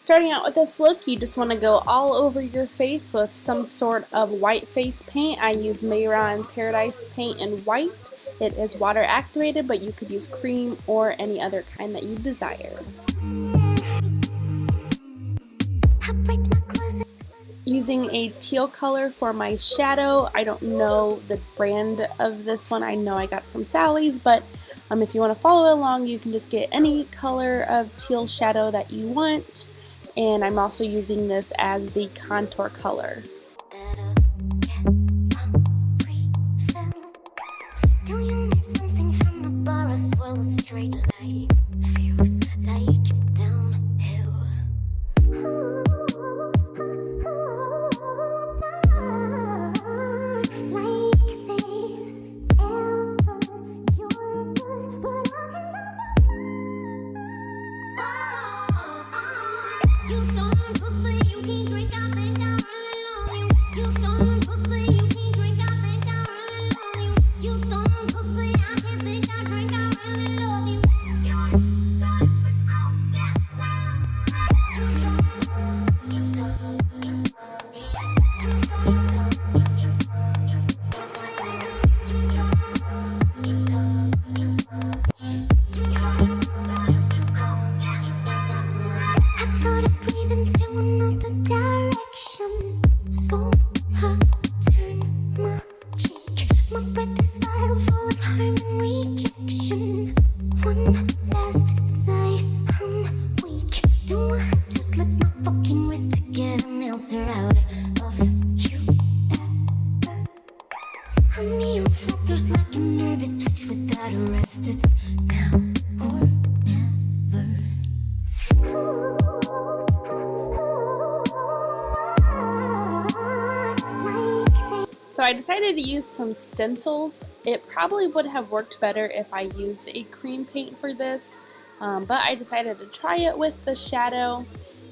Starting out with this look, you just want to go all over your face with some sort of white face paint. I use Mayron Paradise paint in white. It is water activated, but you could use cream or any other kind that you desire. Using a teal color for my shadow. I don't know the brand of this one. I know I got it from Sally's, but if you want to follow along, you can just get any color of teal shadow that you want. And I'm also using this as the contour color. So I decided to use some stencils. It probably would have worked better if I used a cream paint for this, but I decided to try it with the shadow.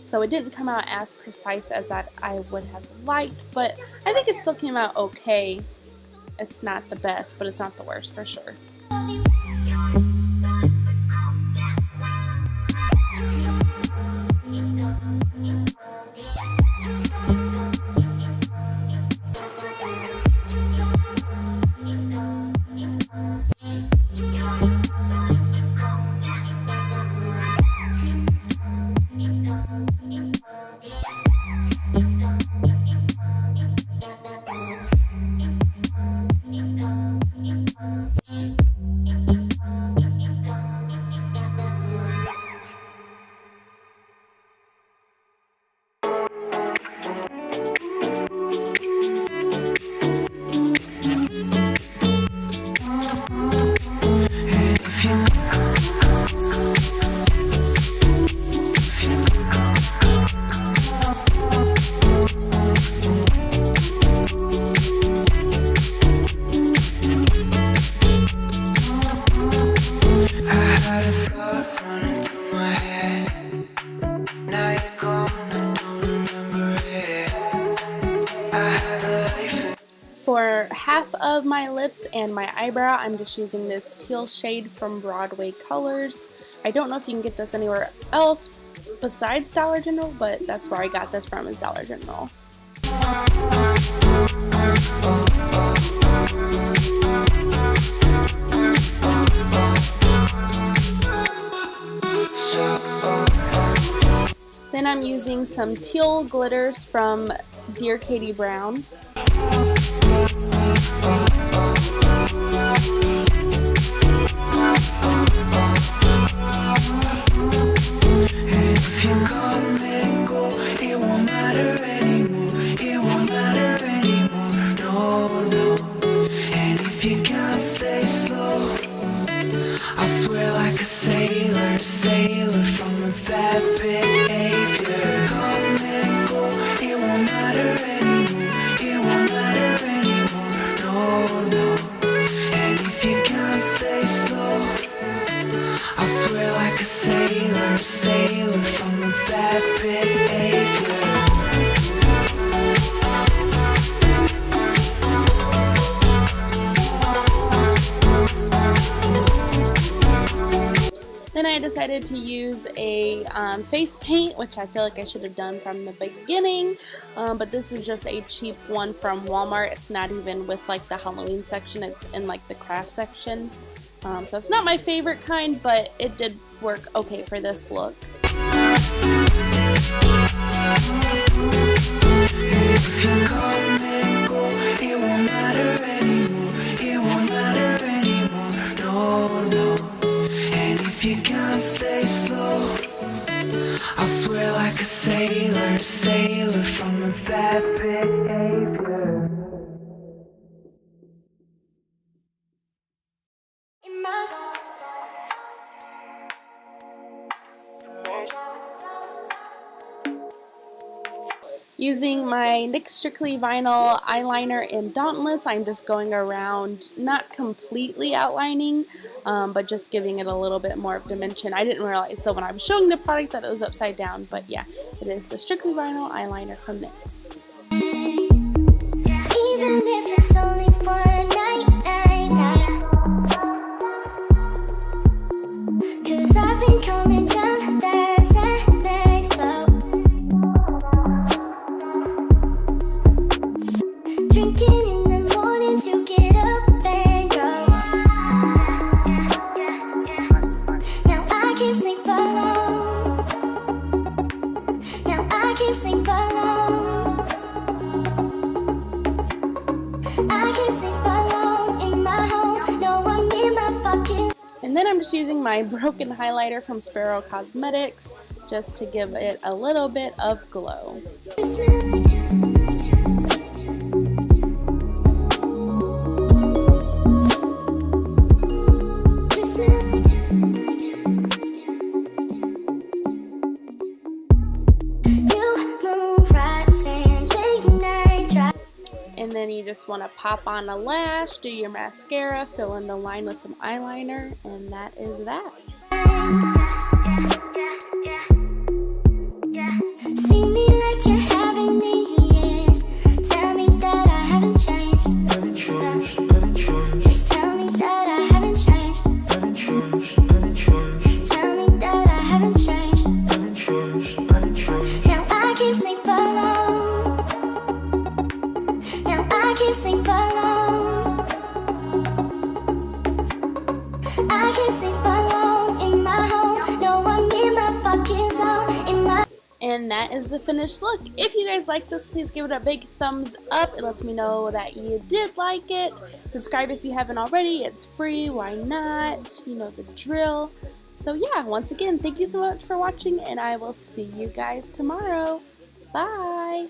So it didn't come out as precise as that I would have liked, but I think it still came out okay. It's not the best, but it's not the worst for sure. For half of my lips and my eyebrow, I'm just using this teal shade from Broadway Colors. I don't know if you can get this anywhere else besides Dollar General, but that's where I got this from, is Dollar General. Then I'm using some teal glitters from Dear Katie Brown. Stay slow. I swear like a sailor from a bad behavior. Come and go, it won't matter anymore. It won't matter anymore. No, no. And if you can't stay slow, I swear like a sailor from a bad behavior. Then I decided to use a face paint, which I feel like I should have done from the beginning, but this is just a cheap one from Walmart. It's not even with like the Halloween section, it's in like the craft section. So it's not my favorite kind, but it did work okay for this look. If you can't stay slow, I'll swear like a sailor, sailor from a bad behavior. Using my NYX Strictly Vinyl eyeliner in Dauntless, I'm just going around, not completely outlining, but just giving it a little bit more of dimension. I didn't realize, so when I was showing the product, that it was upside down, but yeah, it is the Strictly Vinyl eyeliner from NYX. Even if it's only for a night, cause I've been coming down that Saturday slow, drinking in the morning to get up and go. Now I can sleep alone. Now I can sleep alone. I can sleep alone in my home. No one in my fucking. And then I'm just using my broken highlighter from Sparrow Cosmetics just to give it a little bit of glow. You smell like you. You smell like you. You move right, saying late night drive. And then you just want to pop on a lash, do your mascara, fill in the line with some eyeliner, and that is that. See me like you're having me, yes. Tell me that I haven't changed. Just tell me that I haven't changed. Tell me that I haven't changed. Now I can sleep alone. Now I can sleep alone. I can sleep alone in my home. No one in my fucking zone. In my. And that is the finished look. If you guys like this, please give it a big thumbs up. It lets me know that you did like it. Subscribe if you haven't already. It's free. Why not? You know the drill. So yeah, once again, thank you so much for watching, and I will see you guys tomorrow. Bye!